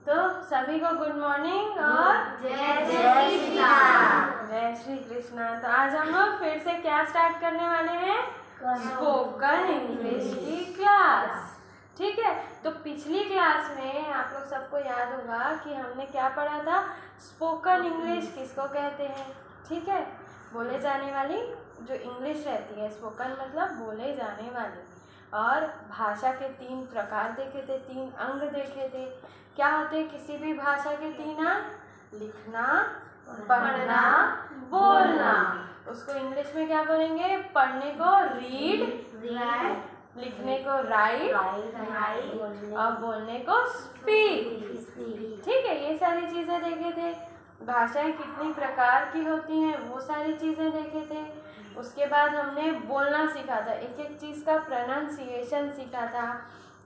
तो सभी को गुड मॉर्निंग और जय श्री कृष्ण। जय श्री कृष्ण। तो आज हम लोग फिर से क्या स्टार्ट करने वाले हैं? स्पोकन इंग्लिश की क्लास। ठीक है, तो पिछली क्लास में आप लोग सबको याद होगा कि हमने क्या पढ़ा था? स्पोकन इंग्लिश किसको कहते हैं? ठीक है, बोले जाने वाली जो इंग्लिश रहती है। स्पोकन मतलब बोले जाने वाली। और भाषा के 3 प्रकार देखे थे, 3 अंग देखे थे। क्या होते किसी भी भाषा के 3 अंग? लिखना, पढ़ना, बोलना। उसको इंग्लिश में क्या बोलेंगे? पढ़ने को रीड, लिखने को राइट और बोलने को स्पीक। ठीक है, ये सारी चीज़ें देखे थे। भाषाएं कितनी प्रकार की होती हैं वो सारी चीज़ें देखे थे। उसके बाद हमने बोलना सीखा था, एक एक चीज़ का प्रोनाउंसिएशन सीखा था।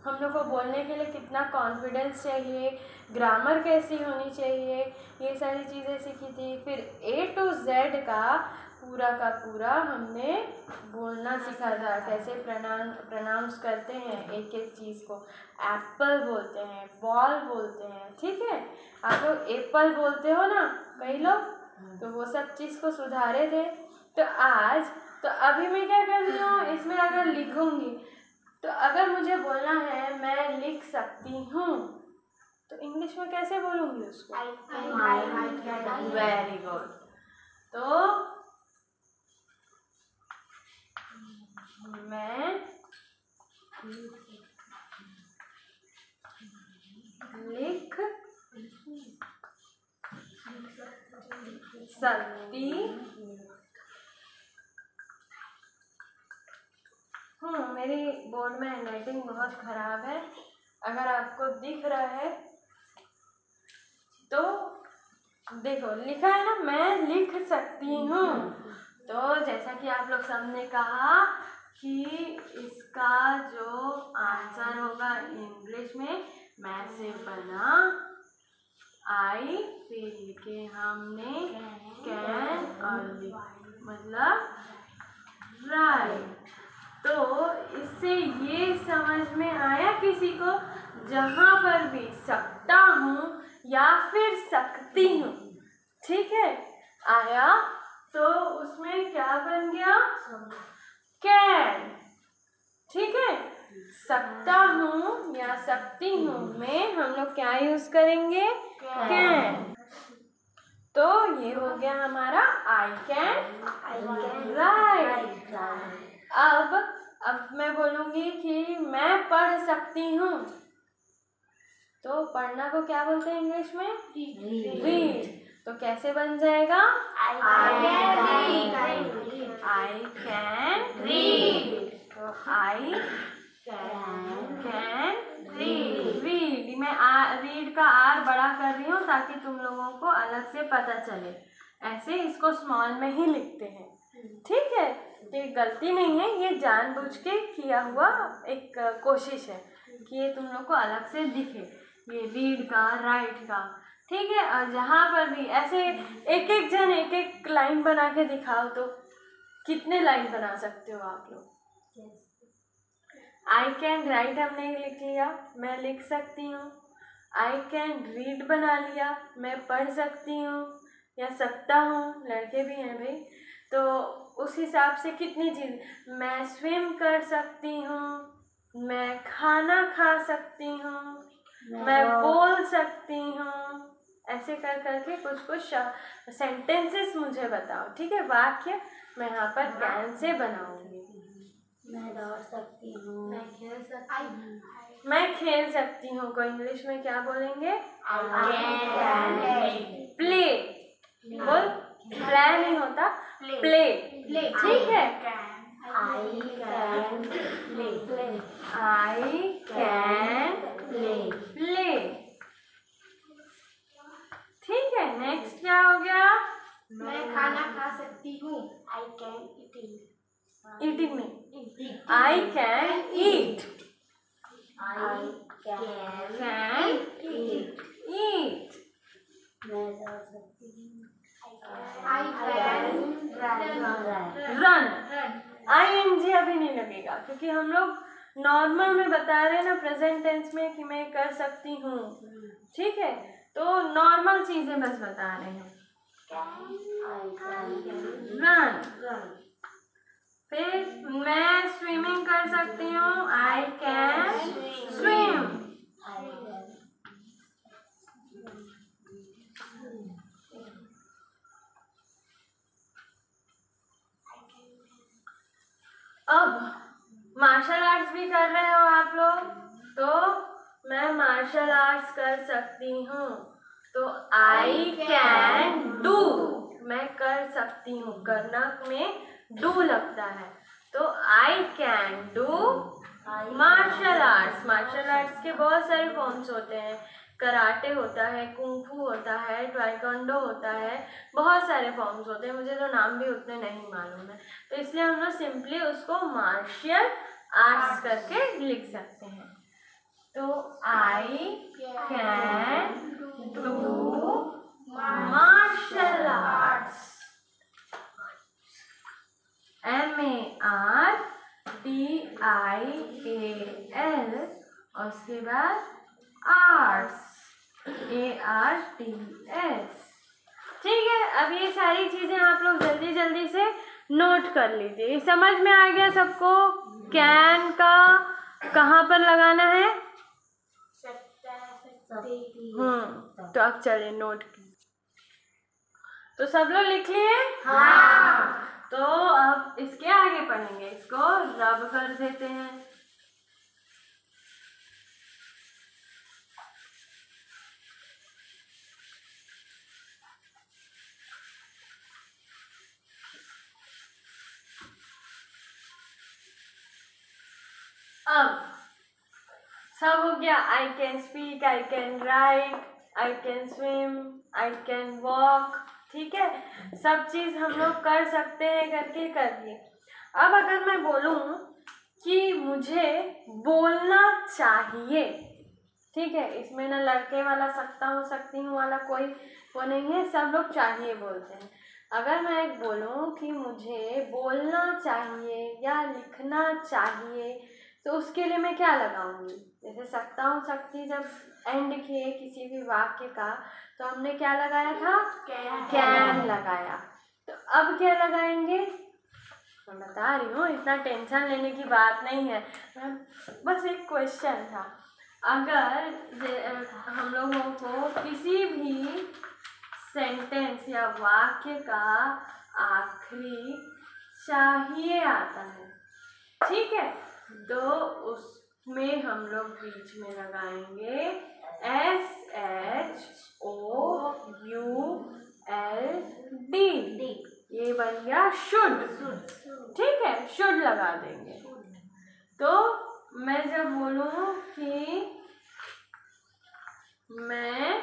हम लोग को बोलने के लिए कितना कॉन्फिडेंस चाहिए, ग्रामर कैसी होनी चाहिए, ये सारी चीज़ें सीखी थी। फिर A to Z का पूरा हमने बोलना सीखा था। कैसे प्रोनाउंस करते हैं एक एक चीज़ को। एप्पल बोलते हैं, बॉल बोलते हैं। ठीक है, आप लोग एप्पल बोलते हो ना कई लोग, तो वो सब चीज़ को सुधारे थे। तो आज तो अभी मैं क्या कर रही हूँ, इसमें अगर लिखूँगी तो अगर मुझे बोलना है मैं लिख सकती हूँ, तो इंग्लिश में कैसे बोलूँगी उसको? Very good. तो मैं लिख सकती हूँ। मेरी बोर्ड में हैंडराइटिंग बहुत ख़राब है, अगर आपको दिख रहा है तो देखो, लिखा है ना मैं लिख सकती हूँ। तो जैसा कि आप लोग सबने कहा कि इसका जो आंसर होगा इंग्लिश में, मैं से बना आई, फिर लिखे हमने कैन और मतलब राइट। तो इससे ये समझ में आया किसी को, जहाँ पर भी सकता हूँ या फिर सकती हूँ, ठीक है, आया तो उसमें क्या बन गया? कैन। ठीक है, सकता हूँ या सकती हूँ में हम लोग क्या यूज करेंगे? कैन। तो ये हो गया हमारा आई कैन राइट। अब मैं बोलूँगी कि मैं पढ़ सकती हूँ, तो पढ़ना को क्या बोलते हैं इंग्लिश में? रीड। तो कैसे बन जाएगा? I can read. तो आई कैन रीड। मैं रीड का आर बड़ा कर रही हूँ ताकि तुम लोगों को अलग से पता चले। ऐसे इसको स्मॉल में ही लिखते हैं। ठीक है, ये गलती नहीं है, ये जानबूझ के किया हुआ एक कोशिश है कि ये तुम लोग को अलग से दिखे, ये रीड का राइट का। ठीक है, और जहाँ पर भी ऐसे एक एक जन एक एक लाइन बना के दिखाओ, तो कितने लाइन बना सकते हो आप लोग? आई कैन राइट हमने लिख लिया, मैं लिख सकती हूँ। आई कैन रीड बना लिया, मैं पढ़ सकती हूँ या सकता हूँ, लड़के भी हैं भाई। तो उस हिसाब से कितनी चीज़, मैं स्विम कर सकती हूँ, मैं खाना खा सकती हूँ, मैं बोल सकती हूँ। ऐसे कर करके कुछ सेंटेंसेस मुझे बताओ। ठीक है, वाक्य मैं यहाँ पर कैन से बनाऊंगी। मैं दौड़ सकती हूँ, मैं खेल सकती हूँ, मैं खेल सकती हूँ को इंग्लिश में क्या बोलेंगे? प्ले। बोल, प्ले नहीं होता, प्ले। ठीक है, I can play, I can play. ठीक है, नेक्स्ट क्या हो गया? मैं खाना खा सकती हूँ, आई कैन ईटिंग नहीं, I can eat. I can eat. मैं दौड़ सकती हूँ, आई कैन रन। ING अभी नहीं लगेगा क्योंकि हम लोग नॉर्मल में बता रहे हैं ना, प्रेजेंट टेंस में कि मैं कर सकती हूँ। ठीक है, तो नॉर्मल चीजें बस बता रहे हैं। रन। फिर मैं स्विमिंग कर सकती हूँ, आई कैन स्विम। अब मार्शल आर्ट्स भी कर रहे हो आप लोग, तो मैं मार्शल आर्ट्स कर सकती हूँ, तो आई कैन डू। मैं कर सकती हूँ, करना में डू लगता है, तो I can do martial arts. Martial arts के बहुत सारे फॉर्म्स होते हैं, कराटे होता है, कुंफू होता है, टाइकोंडो होता है, बहुत सारे फॉर्म्स होते हैं, मुझे तो नाम भी उतने नहीं मालूम है, तो इसलिए हम लोग सिंपली उसको मार्शल आर्ट्स करके लिख सकते हैं। तो I can do martial arts, MARDIAL, और उसके बाद आर्ट्स, ARTS। ठीक है, अब ये सारी चीजें आप लोग जल्दी जल्दी से नोट कर लीजिए। समझ में आ गया सबको कैन का कहाँ पर लगाना है? तो अब चलिए नोट की। तो सब लोग लिख लिए? हाँ। तो अब इसके आगे पढ़ेंगे, इसको रब कर देते हैं। अब सब हो गया, I can speak, I can write, I can swim, I can walk. ठीक है, सब चीज हम लोग कर सकते हैं करके कर दिए। अब अगर मैं बोलूं कि मुझे बोलना चाहिए, ठीक है, इसमें ना लड़के वाला सकता हूँ सकती हूँ वाला कोई वो नहीं है, सब लोग चाहिए बोलते हैं। अगर मैं बोलूं कि मुझे बोलना चाहिए या लिखना चाहिए, तो उसके लिए मैं क्या लगाऊंगी? जैसे सकता हूँ सकती जब एंड किए किसी भी वाक्य का, तो हमने क्या लगाया था? कैन लगाया। तो अब क्या लगाएंगे? मैं बता रही हूँ, इतना टेंशन लेने की बात नहीं है, बस एक क्वेश्चन था। अगर हम लोगों को किसी भी सेंटेंस या वाक्य का आखिरी चाहिए आता है, ठीक है, तो उसमें हम लोग बीच में लगाएंगे SHOULD। ये बन गया शुड। ठीक है, शुड लगा देंगे। तो मैं जब बोलूं कि मैं,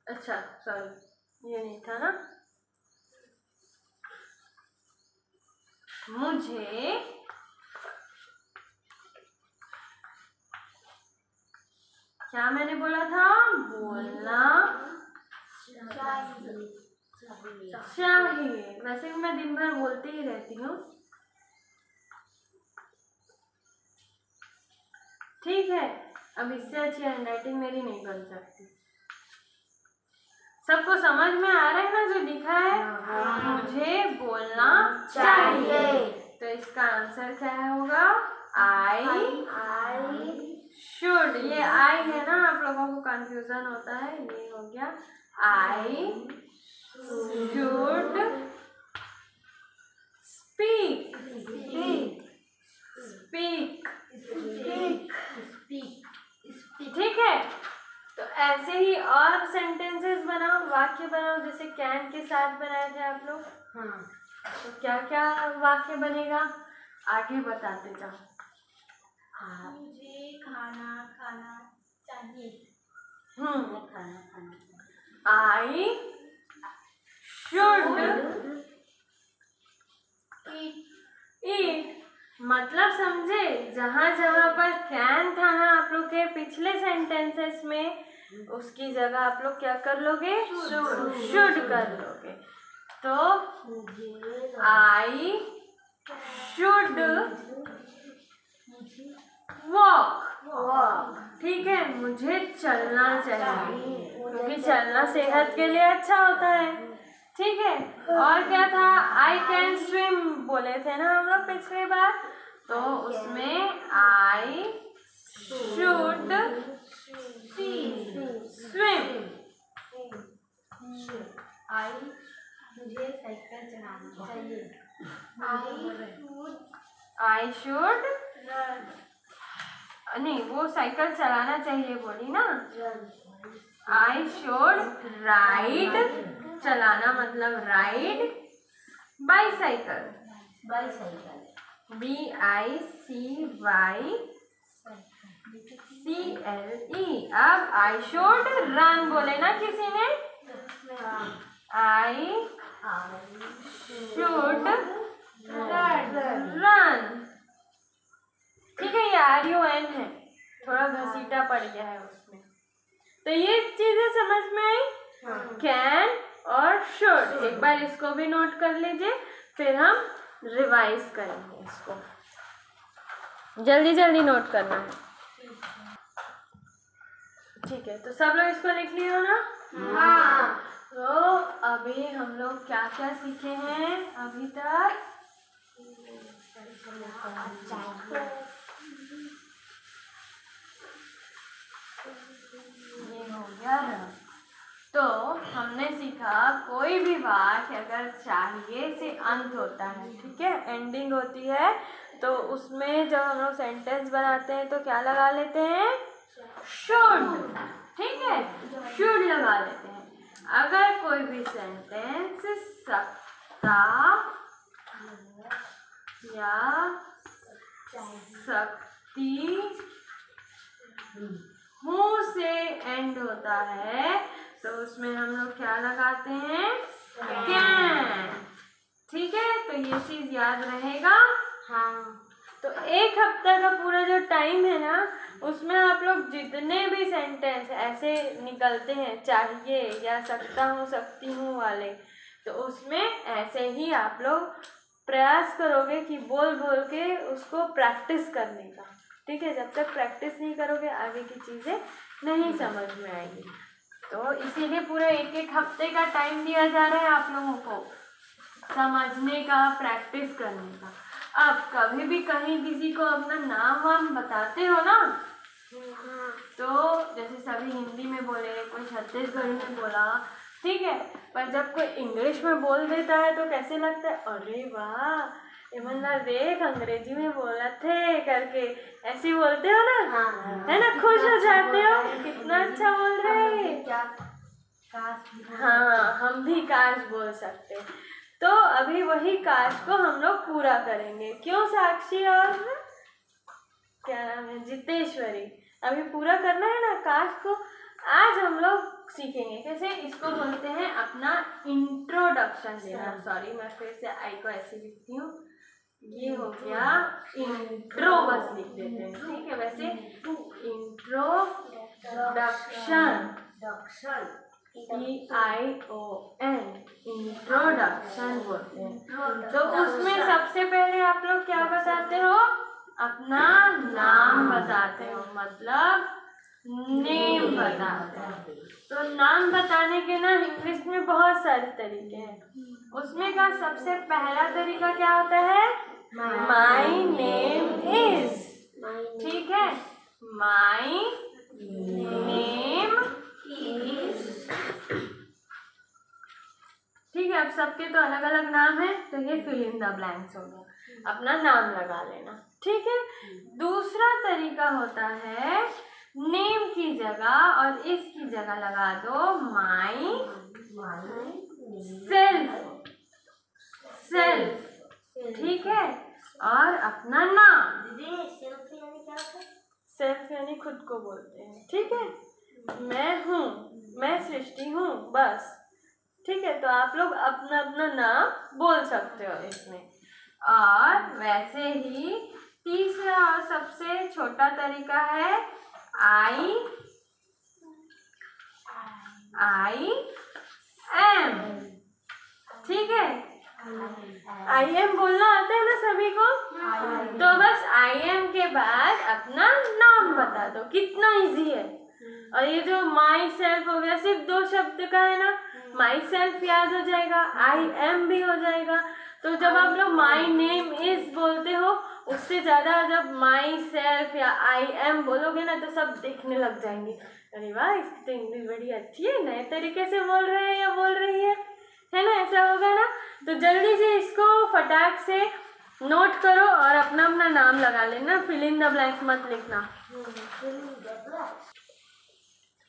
अच्छा सॉरी ये नहीं था ना, मुझे क्या मैंने बोला था? बोलना चाहिए। वैसे भी मैं दिन भर बोलती ही रहती हूँ। ठीक है, अब इससे अच्छी हैंडराइटिंग मेरी नहीं बन सकती। सबको समझ में आ रहा है ना जो लिखा है? मुझे बोलना चाहिए। तो इसका आंसर क्या होगा? I should. ये आई है ना, आप लोगों को कंफ्यूजन होता है, ये हो गया आई शुड स्पीक। ठीक है, तो ऐसे ही और सेंटेंसेस बनाओ, वाक्य बनाओ, जैसे कैन के साथ बनाए थे आप लोग। हाँ, तो क्या क्या वाक्य बनेगा आगे बताते जाओ। मुझे खाना खाना चाहिए। I should eat. मतलब समझे, जहाँ जहाँ पर कैन था ना आप लोग के पिछले सेंटेंसेस में, उसकी जगह आप लोग क्या कर लोगे? शुड कर लोगे। तो आई शुड मुझे चलना चाहिए, क्योंकि चलना सेहत के लिए अच्छा होता है। ठीक है, और क्या था? आई कैन स्विम बोले थे ना हम लोग पिछली बार, तो उसमें आई शुड स्विम। मुझे साइकिल चलाना चाहिए। आई शुड नहीं, वो साइकिल चलाना चाहिए बोली ना। आई शुड राइड, चलाना मतलब राइड, बाईसाइकिल, BICYCLE। अब आई शुड रन बोले ना किसी ने, आई शुड रन। ठीक है, ये RUN है, थोड़ा घसीटा पड़ गया है उसमें। तो ये चीजें समझ में आई, कैन और शुड। एक बार इसको भी नोट कर लीजिए, फिर हम रिवाइज करेंगे इसको। जल्दी जल्दी नोट करना है। ठीक है, तो सब लोग इसको लिख लिए हो ना? हाँ। तो अभी हम लोग क्या क्या सीखे हैं अभी तक? ये हो गया ना। तो हमने सीखा कोई भी वाक्य अगर चाहिए से अंत होता है, ठीक है, एंडिंग होती है, तो उसमें जब हम लोग सेंटेंस बनाते हैं तो क्या लगा लेते हैं? शुड। ठीक है, शुड लगा लेते हैं। अगर कोई भी सेंटेंस सकता या सकती हूँ से एंड होता है, तो उसमें हम लोग क्या लगाते हैं? कैन। ठीक है, तो ये चीज याद रहेगा। हाँ, तो एक हफ्ता का पूरा जो टाइम है ना, उसमें आप लोग जितने भी सेंटेंस ऐसे निकलते हैं, चाहिए या सकता हूँ, सकती हूँ वाले, तो उसमें ऐसे ही आप लोग प्रयास करोगे कि बोल बोल के उसको प्रैक्टिस करने का। ठीक है, जब तक प्रैक्टिस नहीं करोगे आगे की चीज़ें नहीं समझ में आएगी। तो इसीलिए पूरा एक एक हफ्ते का टाइम दिया जा रहा है आप लोगों को समझने का, प्रैक्टिस करने का। अब कभी भी कहीं किसी को अपना नाम वाम बताते हो ना, तो जैसे सभी हिंदी में बोले, कोई छत्तीसगढ़ी में बोला, ठीक है, पर जब कोई इंग्लिश में बोल देता है तो कैसे लगता है? अरे वाह, ईमानदार देख अंग्रेजी में बोला थे करके ऐसे बोलते हो ना? हाँ, है ना, खुश हो जाते हो, कितना अच्छा बोल रहे हैं। हाँ, हम भी काश बोल सकते। तो अभी वही काश को हम लोग पूरा करेंगे। क्यों साक्षी और क्या नाम है, जितेश्वरी, अभी पूरा करना है ना काश को। आज हम लोग सीखेंगे कैसे इसको बोलते हैं अपना इंट्रोडक्शन देना। सॉरी, मैं फिर से आई को ऐसे लिखती हूँ, ये हो गया इंट्रो, बस लिख देते हैं। ठीक है, वैसे इंट्रोडक्शन, EION, इंट्रोडक्शन बोलते हैं। तो उसमें सबसे पहले आप लोग क्या बताते हो? अपना नाम बताते हो, मतलब नेम बताते हो। तो नाम बताने के ना इंग्लिश में बहुत सारे तरीके हैं। उसमें का सबसे पहला तरीका क्या होता है? My name is. ठीक है, माई नेम इज। ठीक है, अब सबके तो अलग अलग नाम है, तो ये फिल इन द ब्लैंक्स हो गया, अपना नाम लगा लेना। ठीक है, दूसरा तरीका होता है नेम की जगह और इसकी जगह लगा दो माई सेल्फ। ठीक है, और अपना नाम। सेल्फ यानी खुद को बोलते हैं। ठीक है, मैं हूँ, मैं सृष्टि हूँ, बस। ठीक है, तो आप लोग अपना अपना नाम बोल सकते हो इसमें। और वैसे ही तीसरा और सबसे छोटा तरीका है आई एम। ठीक है, आई एम बोलना आता है ना सभी को? तो बस आई एम के बाद अपना नाम बता दो, कितना इजी है। और ये जो माई सेल्फ हो गया सिर्फ 2 शब्द का है ना, माई सेल्फ याद हो जाएगा, आई एम भी हो जाएगा। तो जब आप लोग माई नेम इज बोलते हो, उससे ज़्यादा जब माई सेल्फ या आई एम बोलोगे ना तो सब देखने लग जाएंगे, अरे वाह इसकी तो इंग्लिश बड़ी अच्छी है, नए तरीके से बोल रहे हैं या बोल रही है ना, ऐसा होगा ना। तो जल्दी से इसको फटाक से नोट करो और अपना अपना नाम लगा लेना, फिल इन द ब्लैंक्स मत लिखना।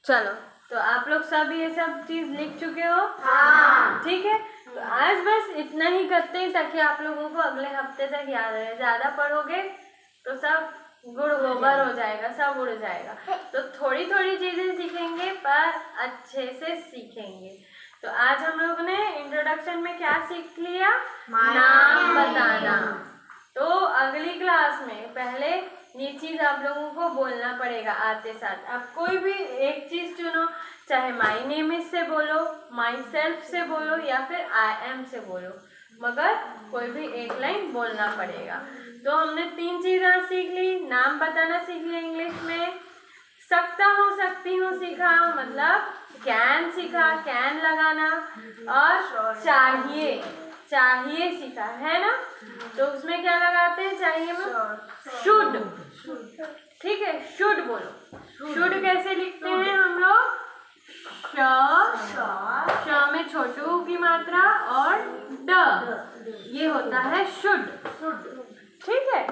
चलो, तो आप लोग सब ये सब चीज़ लिख चुके हो? हाँ। ठीक है, तो आज बस इतना ही करते हैं ताकि आप लोगों को अगले हफ्ते तक याद रहे। ज़्यादा पढ़ोगे तो सब गुड़ गोबर हो जाएगा, सब उड़ जाएगा। तो थोड़ी थोड़ी चीज़ें सीखेंगे पर अच्छे से सीखेंगे। तो आज हम लोगों ने इंट्रोडक्शन में क्या सीख लिया? नाम बताना। तो अगली क्लास में पहले ये चीज़ आप लोगों को बोलना पड़ेगा आते साथ। आप कोई भी एक चीज़ चुनो, चाहे माई नेम इज से बोलो, माई सेल्फ से बोलो या फिर आई एम से बोलो, मगर कोई भी एक लाइन बोलना पड़ेगा। तो हमने 3 चीज़ें सीख ली। नाम बताना सीख लिया इंग्लिश में, सकता हूँ सकती हूँ सीखा, मतलब कैन सीखा, कैन लगाना, और चाहिए चाहिए सीखा है ना। तो उसमें क्या लगाते हैं चाहिए में? शुड। ठीक है, शुड बोलो। शुड कैसे लिखते हैं हम लोग? श में छोटू की मात्रा और ड, ये होता है शुड। ठीक है,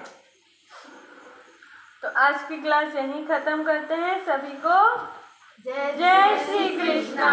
तो आज की क्लास यहीं खत्म करते हैं। सभी को जय श्री कृष्णा।